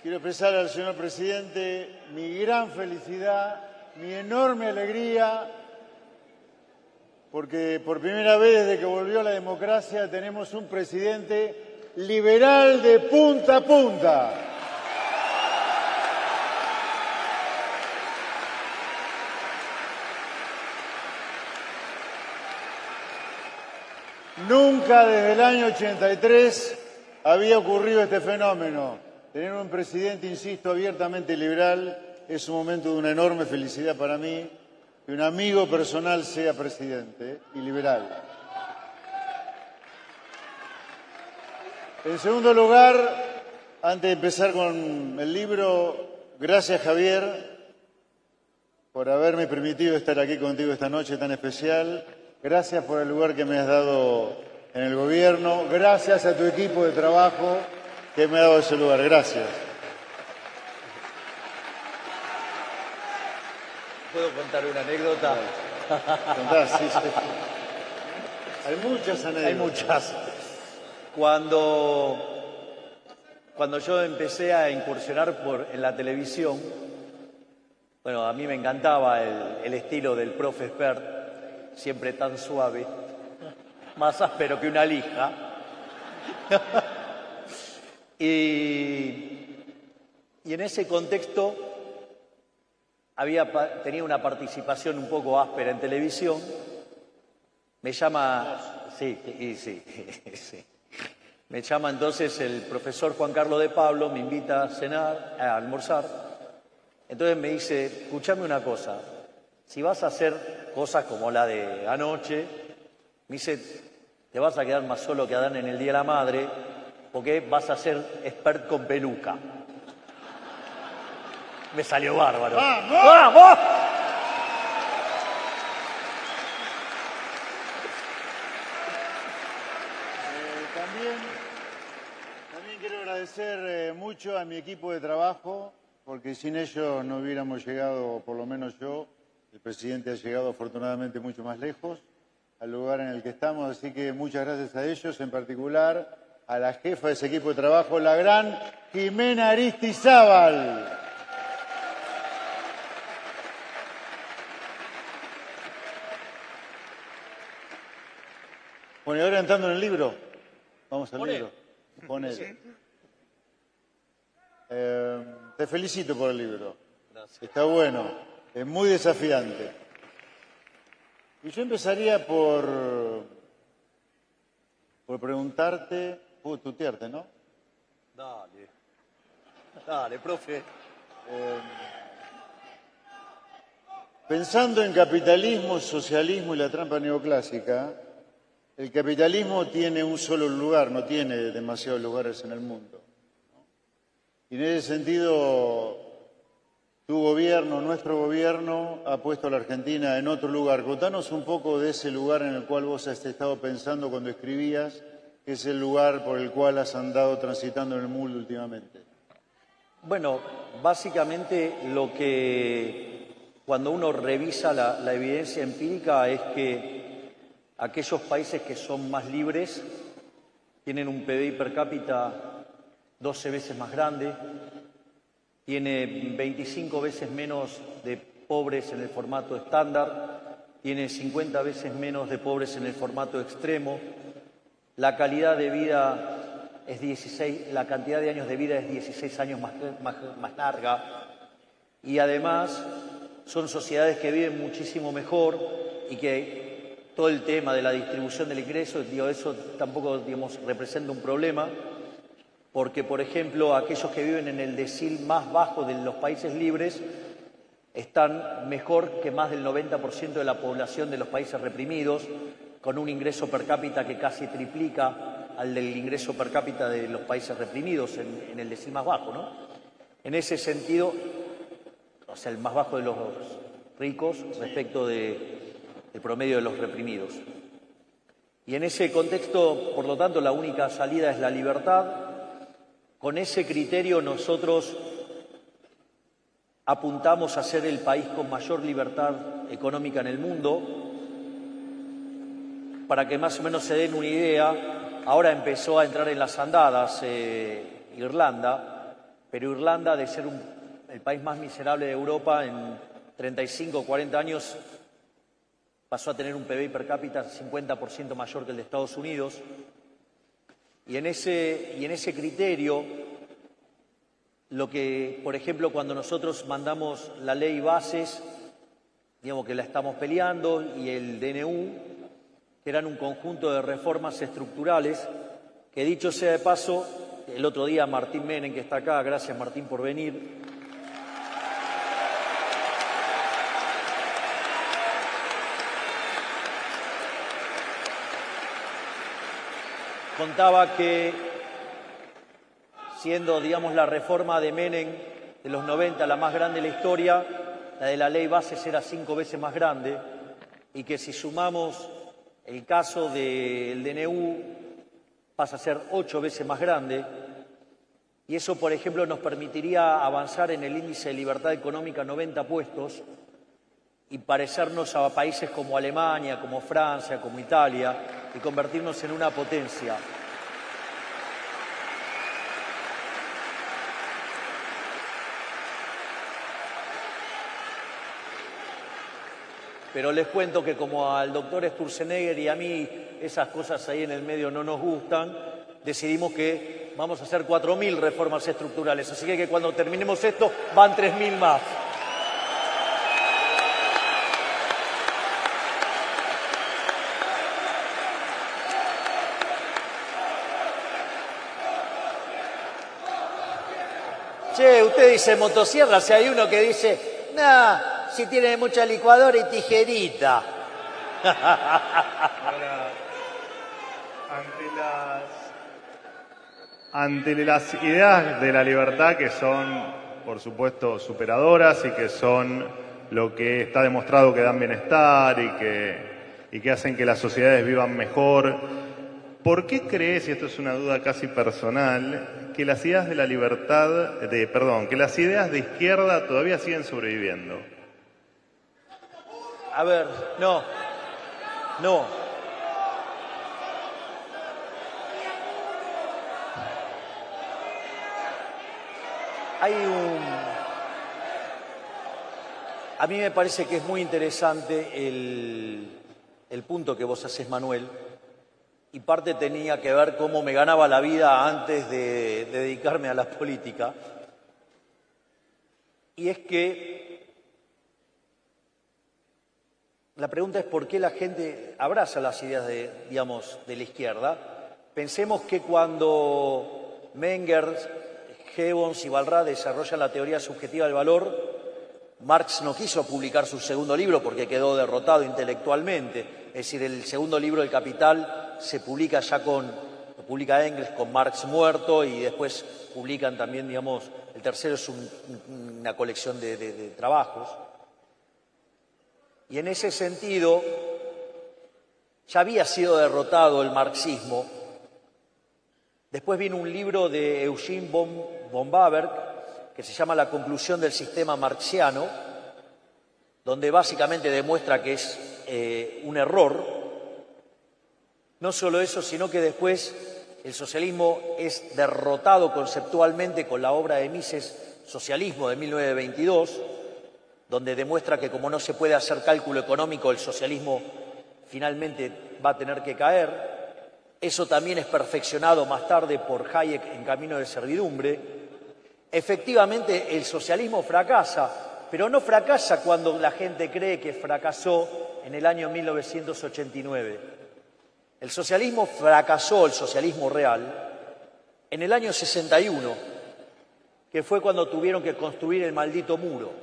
Quiero expresar al señor presidente mi gran felicidad, mi enorme alegría, porque por primera vez desde que volvió la democracia tenemos un presidente liberal de punta a punta. Nunca desde el año 83 había ocurrido este fenómeno. Tener un presidente, insisto, abiertamente liberal es un momento de una enorme felicidad para mí, que un amigo personal sea presidente y liberal. En segundo lugar, antes de empezar con el libro, gracias Javier por haberme permitido estar aquí contigo esta noche tan especial. Gracias por el lugar que me has dado en el gobierno. Gracias a tu equipo de trabajo que me ha dado ese lugar. Gracias. ¿Puedo contar una anécdota? Contá, sí, sí. Hay muchas anécdotas. Hay muchas. Cuando yo empecé a incursionar en la televisión, bueno, a mí me encantaba el estilo del profe Espert, siempre tan suave, más áspero que una lija. Y en ese contexto tenía una participación un poco áspera en televisión. Me llama, sí. Me llama entonces el profesor Juan Carlos de Pablo, me invita a cenar, a almorzar. Entonces me dice, escúchame una cosa, si vas a hacer cosas como la de anoche, me dice, te vas a quedar más solo que Adán en el Día de la Madre, porque vas a ser expert con peluca. Me salió bárbaro. ¡Vamos! ¡Vamos! También quiero agradecer mucho a mi equipo de trabajo, porque sin ellos no hubiéramos llegado, por lo menos yo, el presidente ha llegado afortunadamente mucho más lejos, al lugar en el que estamos, así que muchas gracias a ellos, en particular a la jefa de ese equipo de trabajo, la gran Jimena Aristizábal. Bueno, y ahora entrando en el libro, vamos al libro. Ponele. Te felicito por el libro. Gracias. Está bueno, es muy desafiante. Y yo empezaría por preguntarte, tutearte, ¿no? Dale, profe. Pensando en capitalismo, socialismo y la trampa neoclásica, el capitalismo tiene un solo lugar, no tiene demasiados lugares en el mundo. Y en ese sentido, tu gobierno, nuestro gobierno, ha puesto a la Argentina en otro lugar. Contanos un poco de ese lugar en el cual vos has estado pensando cuando escribías, que es el lugar por el cual has andado transitando en el mundo últimamente. Bueno, básicamente cuando uno revisa la evidencia empírica es que aquellos países que son más libres tienen un PBI per cápita 12 veces más grande, tiene 25 veces menos de pobres en el formato estándar, tiene 50 veces menos de pobres en el formato extremo, la calidad de vida es 16, la cantidad de años de vida es 16 años más larga, y además son sociedades que viven muchísimo mejor y que todo el tema de la distribución del ingreso, eso tampoco, representa un problema, porque, por ejemplo, aquellos que viven en el decil más bajo de los países libres están mejor que más del 90% de la población de los países reprimidos, con un ingreso per cápita que casi triplica al del ingreso per cápita de los países reprimidos en el decil más bajo, ¿no? En ese sentido, o sea, el más bajo de los ricos respecto del promedio de los reprimidos. Y en ese contexto, por lo tanto, la única salida es la libertad. Con ese criterio nosotros apuntamos a ser el país con mayor libertad económica en el mundo. Para que más o menos se den una idea, ahora empezó a entrar en las andadas Irlanda, pero Irlanda, de ser el país más miserable de Europa, en 35 o 40 años pasó a tener un PBI per cápita 50% mayor que el de Estados Unidos. Y en ese criterio, lo que, por ejemplo, cuando nosotros mandamos la ley bases, digamos que la estamos peleando, y el DNU, que eran un conjunto de reformas estructurales, que dicho sea de paso, el otro día Martín Menem, que está acá, gracias Martín por venir, contaba que, siendo, digamos, la reforma de Menem de los 90 la más grande de la historia, la de la ley bases era 5 veces más grande, y que si sumamos el caso del DNU pasa a ser 8 veces más grande, y eso, por ejemplo, nos permitiría avanzar en el índice de libertad económica 90 puestos y parecernos a países como Alemania, como Francia, como Italia, y convertirnos en una potencia. Pero les cuento que como al doctor Sturzenegger y a mí esas cosas ahí en el medio no nos gustan, decidimos que vamos a hacer 4.000 reformas estructurales. Así que cuando terminemos esto van 3.000 más. Che, usted dice motosierra, si hay uno que dice, nah, si tiene mucha licuadora y tijerita. Ahora, ante las ideas de la libertad, que son, por supuesto, superadoras y que son lo que está demostrado que dan bienestar y que hacen que las sociedades vivan mejor, ¿por qué crees, y esto es una duda casi personal, que las ideas de la libertad, que las ideas de izquierda todavía siguen sobreviviendo? A ver, no. A mí me parece que es muy interesante el punto que vos haces, Manuel, y parte tenía que ver cómo me ganaba la vida antes de dedicarme a la política. Y es que la pregunta es por qué la gente abraza las ideas de la izquierda. Pensemos que cuando Menger, Gibbons y Walras desarrollan la teoría subjetiva del valor, Marx no quiso publicar su segundo libro porque quedó derrotado intelectualmente. Es decir, el segundo libro, El Capital, se publica lo publica Engels con Marx muerto, y después publican también, el tercero es una colección de trabajos. Y en ese sentido, ya había sido derrotado el marxismo. Después vino un libro de Eugene von Baaberg que se llama La conclusión del sistema marxiano, donde básicamente demuestra que es un error. No solo eso, sino que después el socialismo es derrotado conceptualmente con la obra de Mises, Socialismo, de 1922, donde demuestra que como no se puede hacer cálculo económico, el socialismo finalmente va a tener que caer. Eso también es perfeccionado más tarde por Hayek en Camino de Servidumbre. Efectivamente, el socialismo fracasa, pero no fracasa cuando la gente cree que fracasó en el año 1989. El socialismo fracasó, el socialismo real, en el año 61, que fue cuando tuvieron que construir el maldito muro.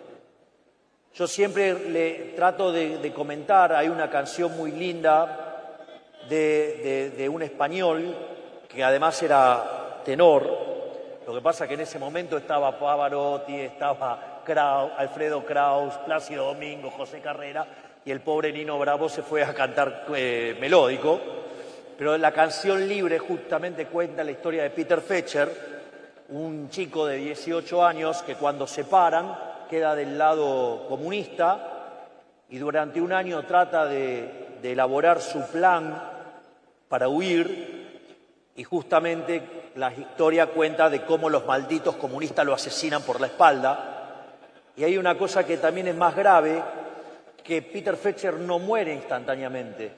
Yo siempre le trato de comentar, hay una canción muy linda de un español que además era tenor. Lo que pasa es que en ese momento estaba Pavarotti, estaba Alfredo Kraus, Plácido Domingo, José Carrera, y el pobre Nino Bravo se fue a cantar melódico. Pero la canción Libre justamente cuenta la historia de Peter Fetcher, un chico de 18 años que cuando se paran queda del lado comunista y durante un año trata de elaborar su plan para huir, y justamente la historia cuenta de cómo los malditos comunistas lo asesinan por la espalda. Y hay una cosa que también es más grave, que Peter Fetcher no muere instantáneamente.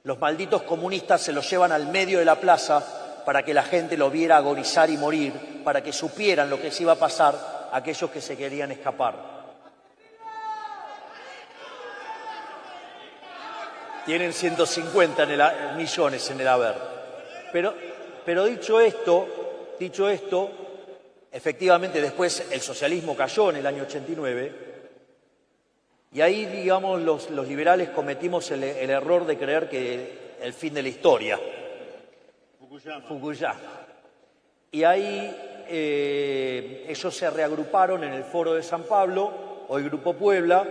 Los malditos comunistas se lo llevan al medio de la plaza para que la gente lo viera agonizar y morir, para que supieran lo que se iba a pasar a aquellos que se querían escapar. Tienen 150 millones en el haber. Pero dicho esto, efectivamente después el socialismo cayó en el año 89 y ahí, digamos, los liberales cometimos el error de creer que el fin de la historia. Fukuyama. Y ahí ellos se reagruparon en el Foro de San Pablo, hoy Grupo Puebla,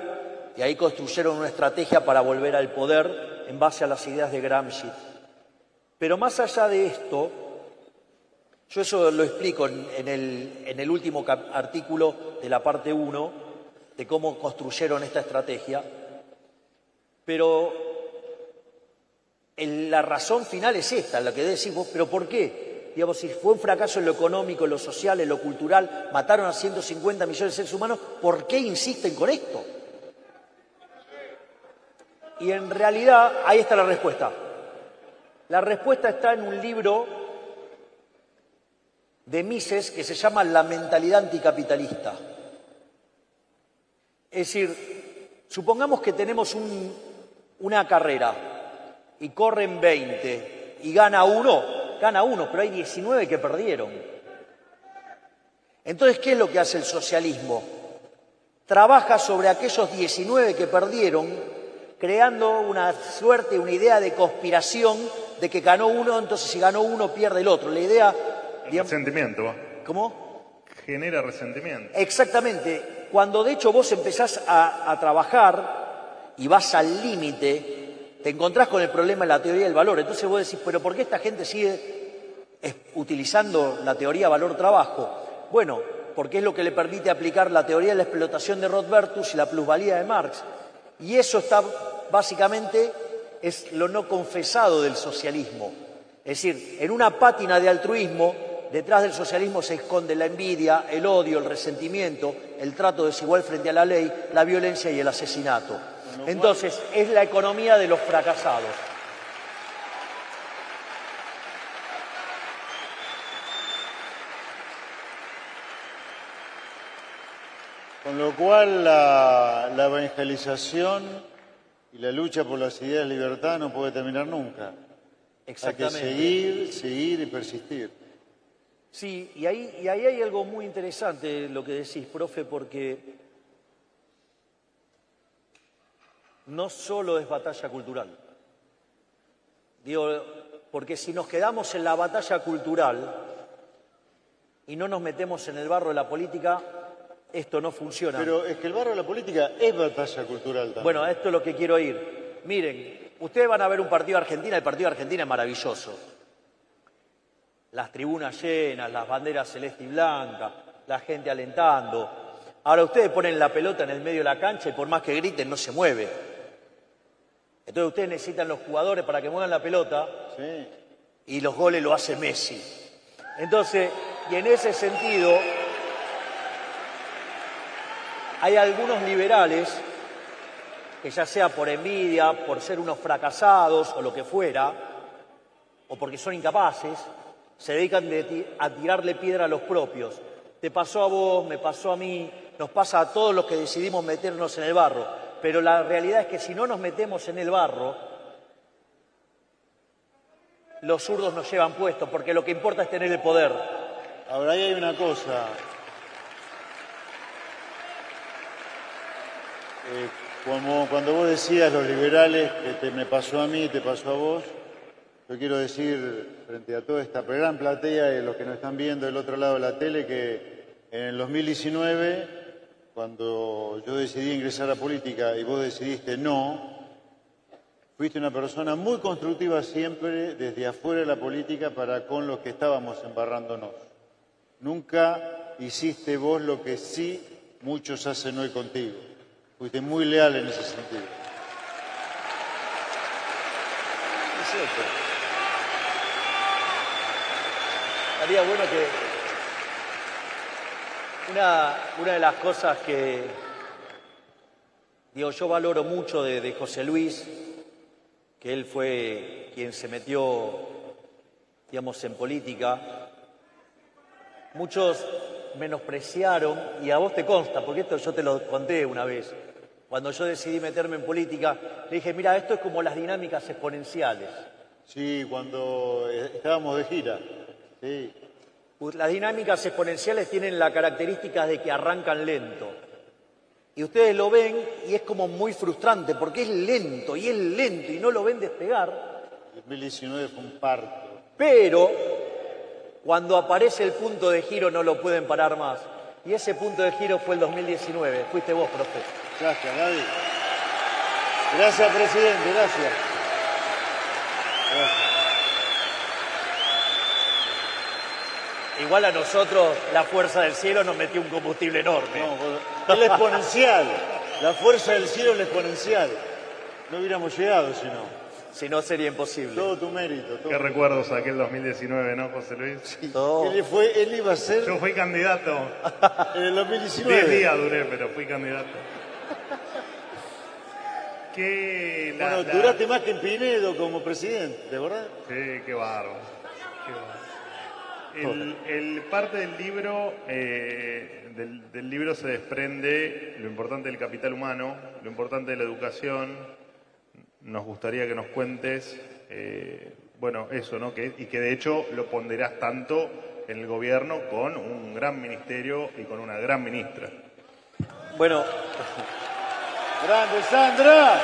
y ahí construyeron una estrategia para volver al poder en base a las ideas de Gramsci. Pero más allá de esto, yo eso lo explico en el último artículo de la parte 1, de cómo construyeron esta estrategia, pero la razón final es esta, la que decís vos, pero ¿por qué? Digamos, si fue un fracaso en lo económico, en lo social, en lo cultural, mataron a 150 millones de seres humanos, ¿por qué insisten con esto? Y en realidad, ahí está la respuesta. La respuesta está en un libro de Mises que se llama La mentalidad anticapitalista. Es decir, supongamos que tenemos una carrera y corren 20 y gana uno, pero hay 19 que perdieron. Entonces, ¿qué es lo que hace el socialismo? Trabaja sobre aquellos 19 que perdieron, creando una suerte, una idea de conspiración de que ganó uno, entonces si ganó uno pierde el otro. La idea... Resentimiento. ¿Cómo? Genera resentimiento. Exactamente. Cuando de hecho vos empezás a trabajar y vas al límite, te encontrás con el problema de la teoría del valor. Entonces vos decís, ¿pero por qué esta gente sigue utilizando la teoría valor-trabajo? Bueno, porque es lo que le permite aplicar la teoría de la explotación de Rothbardus y la plusvalía de Marx. Y eso está básicamente, es lo no confesado del socialismo. Es decir, en una pátina de altruismo, detrás del socialismo se esconde la envidia, el odio, el resentimiento, el trato desigual frente a la ley, la violencia y el asesinato. Entonces, es la economía de los fracasados. Con lo cual, la evangelización y la lucha por las ideas de libertad no puede terminar nunca. Exactamente. Hay que seguir y persistir. Sí, y ahí hay algo muy interesante lo que decís, profe, porque no solo es batalla cultural. Digo, porque si nos quedamos en la batalla cultural y no nos metemos en el barro de la política, esto no funciona. Pero es que el barro de la política es batalla cultural también. Bueno, a esto es lo que quiero ir. Miren, ustedes van a ver un partido de Argentina, el partido de Argentina es maravilloso. Las tribunas llenas, las banderas celeste y blanca, la gente alentando. Ahora ustedes ponen la pelota en el medio de la cancha y por más que griten no se mueve. Entonces ustedes necesitan los jugadores para que muevan la pelota, sí, y los goles lo hace Messi. Entonces, y en ese sentido, hay algunos liberales que ya sea por envidia, por ser unos fracasados o lo que fuera, o porque son incapaces, se dedican a tirarle piedra a los propios. Te pasó a vos, me pasó a mí, nos pasa a todos los que decidimos meternos en el barro. Pero la realidad es que si no nos metemos en el barro, los zurdos nos llevan puestos, porque lo que importa es tener el poder. Ahora ahí hay una cosa. Como cuando vos decías los liberales que me pasó a mí, te pasó a vos, yo quiero decir frente a toda esta gran platea y los que nos están viendo del otro lado de la tele que en el 2019, cuando yo decidí ingresar a política y vos decidiste no, fuiste una persona muy constructiva siempre desde afuera de la política para con los que estábamos embarrándonos. Nunca hiciste vos lo que sí muchos hacen hoy contigo. Fuiste muy leal en ese sentido. Es cierto. estaría bueno que... Una de las cosas que, digo, yo valoro mucho de José Luis, que él fue quien se metió, digamos, en política. Muchos menospreciaron, y a vos te consta, porque esto yo te lo conté una vez, cuando yo decidí meterme en política, le dije, mira, esto es como las dinámicas exponenciales. Sí, cuando estábamos de gira. Sí. Las dinámicas exponenciales tienen la característica de que arrancan lento. Y ustedes lo ven y es como muy frustrante porque es lento y no lo ven despegar. 2019 fue un parto. Pero cuando aparece el punto de giro no lo pueden parar más. Y ese punto de giro fue el 2019. Fuiste vos, profe. Gracias, Gaby. Gracias, presidente. Gracias. Gracias. Igual a nosotros la fuerza del cielo nos metió un combustible enorme. No, es la exponencial. La fuerza del cielo es la exponencial. No hubiéramos llegado si no. Si no, sería imposible. Todo tu mérito. Todo. Qué recuerdos aquel 2019, ¿no, José Luis? Sí. Todo. Él iba a ser Yo fui candidato. en el 2019. 10 días duré, pero fui candidato. Bueno, duraste más que en Pinedo como presidente, ¿de verdad? Sí, qué bárbaro. El parte del libro, del libro se desprende lo importante del capital humano, lo importante de la educación. Nos gustaría que nos cuentes, bueno, eso, ¿no? Y que de hecho lo ponderás tanto en el gobierno con un gran ministerio y con una gran ministra. Bueno, ¡Grande, Sandra!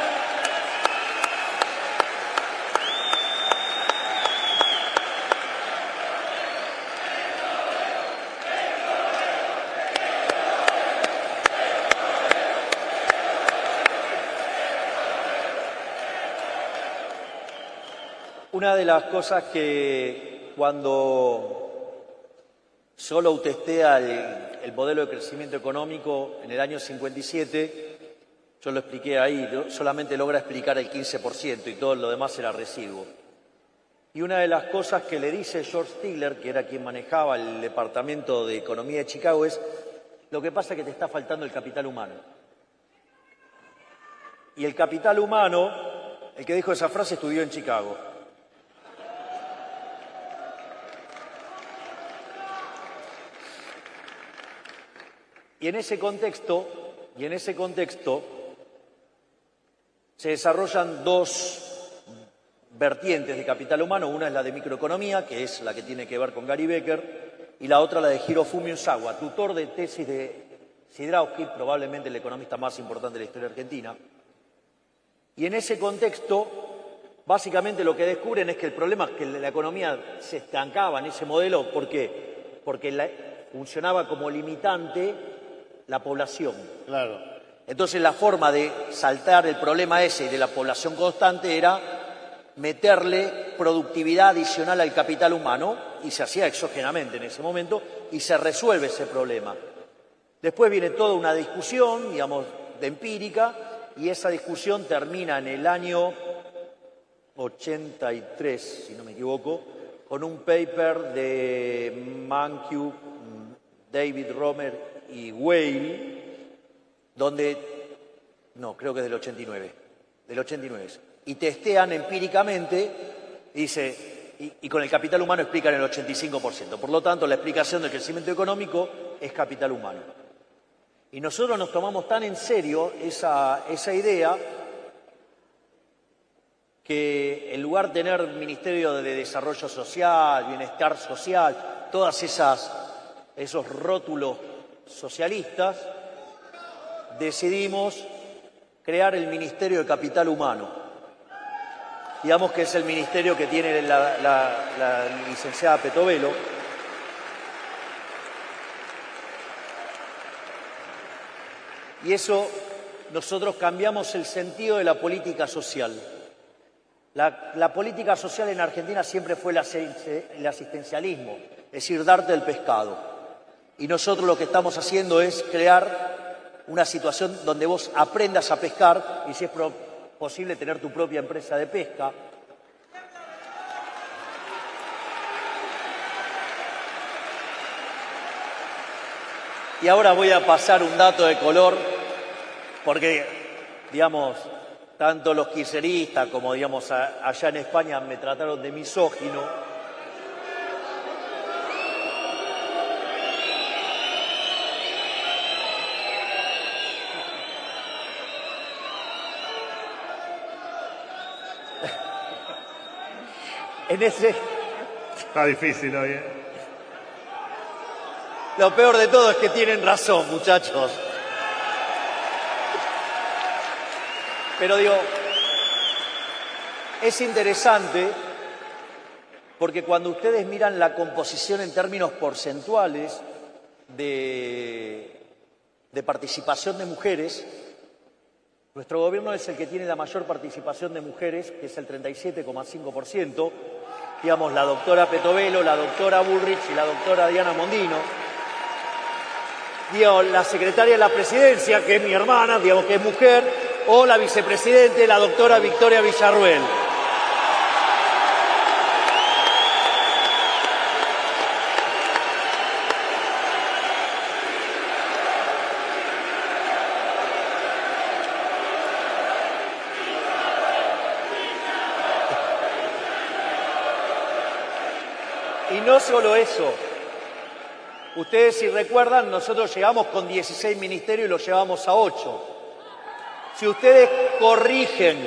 una de las cosas que cuando solo testea el modelo de crecimiento económico en el año 57, yo lo expliqué ahí, solamente logra explicar el 15% y todo lo demás era residuo. Y una de las cosas que le dice George Stigler, que era quien manejaba el Departamento de Economía de Chicago, es: lo que pasa es que te está faltando el capital humano. Y el capital humano, el que dijo esa frase estudió en Chicago. Y en ese contexto se desarrollan dos vertientes de capital humano. Una es la de microeconomía, que es la que tiene que ver con Gary Becker, y la otra la de Hirofumi Osawa, tutor de tesis de Sidrausky, probablemente el economista más importante de la historia argentina. Y en ese contexto, básicamente lo que descubren es que el problema es que la economía se estancaba en ese modelo. ¿Por qué? Porque funcionaba como limitante la población. Claro. Entonces la forma de saltar el problema ese de la población constante era meterle productividad adicional al capital humano, y se hacía exógenamente en ese momento, y se resuelve ese problema. Después viene toda una discusión, digamos, de empírica, y esa discusión termina en el año 83, si no me equivoco, con un paper de Mankiw, David Romer y Weil, donde, no, creo que es del 89, y testean empíricamente, y con el capital humano explican el 85%. Por lo tanto, la explicación del crecimiento económico es capital humano. Y nosotros nos tomamos tan en serio esa idea que en lugar de tener Ministerio de Desarrollo Social, Bienestar Social, todas esos rótulos socialistas, decidimos crear el Ministerio de Capital Humano. Digamos que es el ministerio que tiene la licenciada Petovelo. Y eso, nosotros cambiamos el sentido de la política social. La política social en Argentina siempre fue el asistencialismo, es decir, darte el pescado. Y nosotros lo que estamos haciendo es crear una situación donde vos aprendas a pescar y, si es posible, tener tu propia empresa de pesca. Y ahora voy a pasar un dato de color, porque, digamos, tanto los kirchneristas como, digamos, allá en España me trataron de misógino. En ese... Está difícil hoy, ¿eh? Lo peor de todo es que tienen razón, muchachos. Pero digo, es interesante porque cuando ustedes miran la composición en términos porcentuales de participación de mujeres, nuestro gobierno es el que tiene la mayor participación de mujeres, que es el 37,5%. Digamos, la doctora Petovelo, la doctora Bullrich y la doctora Diana Mondino. Digamos, la secretaria de la presidencia, que es mi hermana, digamos que es mujer, o la vicepresidente, la doctora Victoria Villarruel. Y no solo eso. Ustedes, si recuerdan, nosotros llegamos con 16 ministerios y los llevamos a 8. Si ustedes corrigen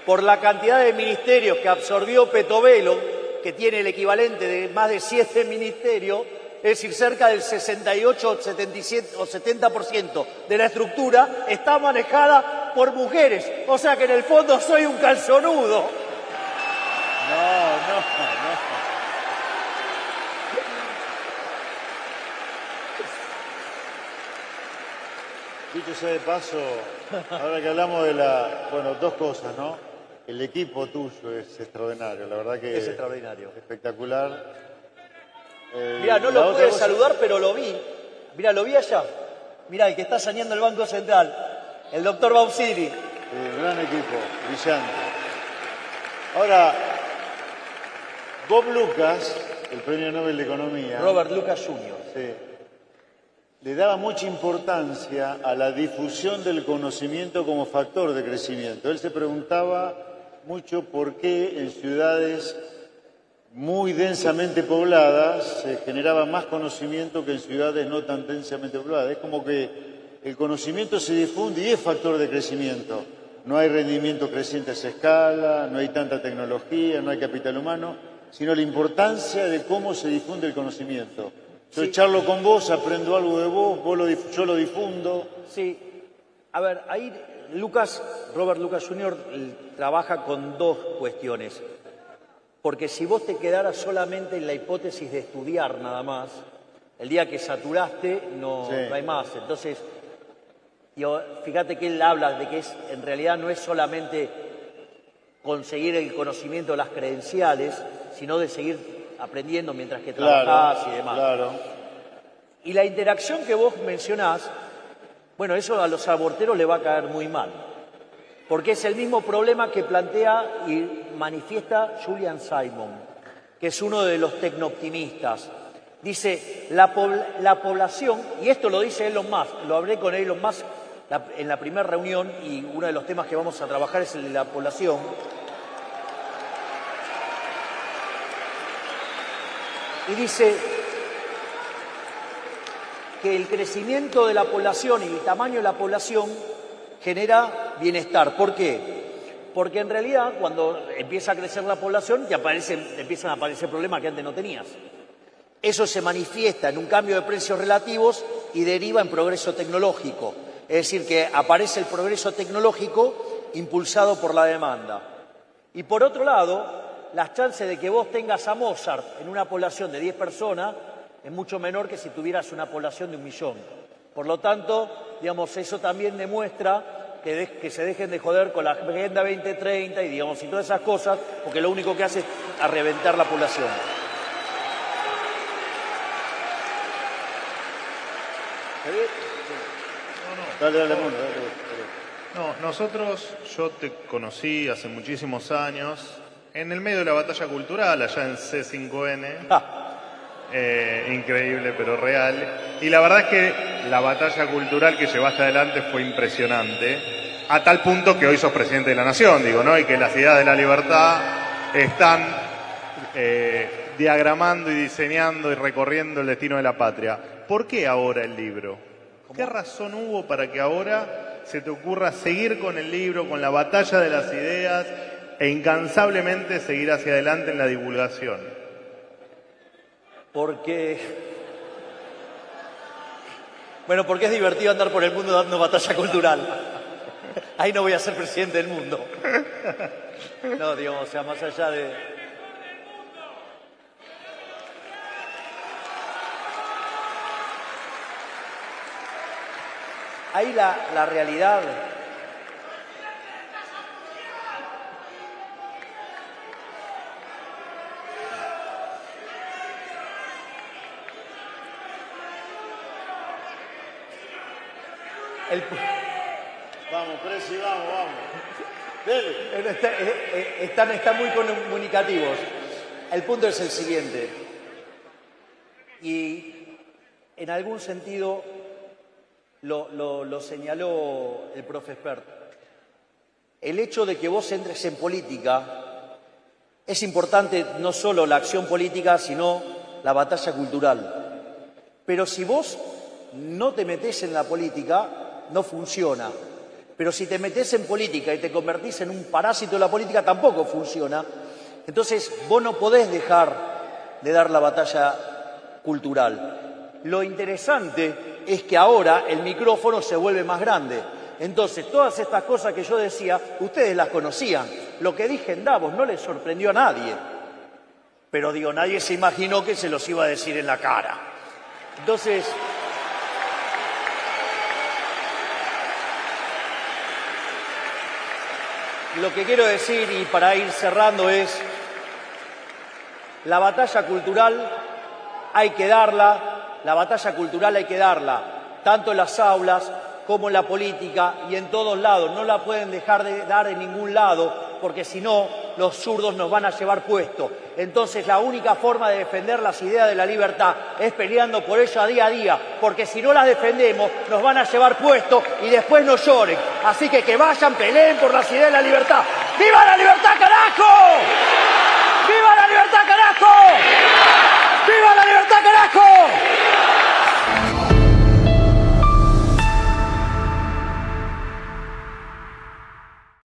por la cantidad de ministerios que absorbió Petovelo, que tiene el equivalente de más de 7 ministerios, es decir, cerca del 68, 77 o 70% de la estructura está manejada por mujeres. O sea que en el fondo soy un calzonudo. No. Dicho sea de paso, ahora que hablamos de bueno, dos cosas, ¿no? El equipo tuyo es extraordinario, la verdad que... Es extraordinario. Espectacular. Mirá, no lo pude saludar, pero lo vi. Mirá, lo vi allá. Mirá, el que está saneando el Banco Central, el doctor Bausiri. Gran equipo, brillante. Ahora, Bob Lucas, el premio Nobel de Economía... Robert Lucas Jr. Sí. Le daba mucha importancia a la difusión del conocimiento como factor de crecimiento. Él se preguntaba mucho por qué en ciudades muy densamente pobladas se generaba más conocimiento que en ciudades no tan densamente pobladas. Es como que el conocimiento se difunde y es factor de crecimiento. No hay rendimiento creciente a esa escala, no hay tanta tecnología, no hay capital humano, sino la importancia de cómo se difunde el conocimiento. Yo charlo con vos, aprendo algo de vos, yo lo difundo. Sí. A ver, ahí Robert Lucas Jr. trabaja con dos cuestiones. Porque si vos te quedaras solamente en la hipótesis de estudiar nada más, el día que saturaste no hay más. Entonces, fíjate que él habla de que en realidad no es solamente conseguir el conocimiento de las credenciales, sino de seguir aprendiendo mientras que trabajás y demás. Claro. Y la interacción que vos mencionás, bueno, eso a los aborteros le va a caer muy mal, porque es el mismo problema que plantea y manifiesta Julian Simon, que es uno de los tecnooptimistas. Dice, la población, y esto lo dice Elon Musk, lo hablé con Elon Musk en la primera reunión y uno de los temas que vamos a trabajar es el de la población. Y dice que el crecimiento de la población y el tamaño de la población genera bienestar. ¿Por qué? Porque en realidad cuando empieza a crecer la población te empiezan a aparecer problemas que antes no tenías. Eso se manifiesta en un cambio de precios relativos y deriva en progreso tecnológico. Es decir, que aparece el progreso tecnológico impulsado por la demanda. Y por otro lado, las chances de que vos tengas a Mozart en una población de 10 personas es mucho menor que si tuvieras una población de 1 millón. Por lo tanto, digamos, eso también demuestra que se dejen de joder con la Agenda 2030 y, digamos, y todas esas cosas, porque lo único que hace es a reventar la población. Dale. No, yo te conocí hace muchísimos años en el medio de la batalla cultural, allá en C5N. Increíble, pero real. Y la verdad es que la batalla cultural que llevaste adelante fue impresionante, a tal punto que hoy sos presidente de la Nación, digo, ¿no? Y que las ideas de la libertad están diagramando y diseñando y recorriendo el destino de la patria. ¿Por qué ahora el libro? ¿Qué razón hubo para que ahora se te ocurra seguir con el libro, con la batalla de las ideas e incansablemente seguir hacia adelante en la divulgación? Porque es divertido andar por el mundo dando batalla cultural. Ahí no voy a ser presidente del mundo. No, digamos, o sea, más allá de... Ahí la realidad... Vamos, Presi, vamos. Dele. Están muy comunicativos. El punto es el siguiente. Y en algún sentido lo señaló el profe Espert. El hecho de que vos entres en política es importante, no solo la acción política, sino la batalla cultural. Pero si vos no te metés en la política, no funciona. Pero si te metés en política y te convertís en un parásito de la política, tampoco funciona. Entonces, vos no podés dejar de dar la batalla cultural. Lo interesante es que ahora el micrófono se vuelve más grande. Entonces, todas estas cosas que yo decía, ustedes las conocían. Lo que dije en Davos no les sorprendió a nadie. Pero digo, nadie se imaginó que se los iba a decir en la cara. Entonces... Lo que quiero decir, y para ir cerrando, es la batalla cultural hay que darla, tanto en las aulas como en la política y en todos lados. No la pueden dejar de dar en ningún lado, porque si no, los zurdos nos van a llevar puesto. Entonces, la única forma de defender las ideas de la libertad es peleando por ellas día a día, porque si no las defendemos, nos van a llevar puesto y después no lloren. Así que vayan, peleen por las ideas de la libertad. ¡Viva la libertad, carajo!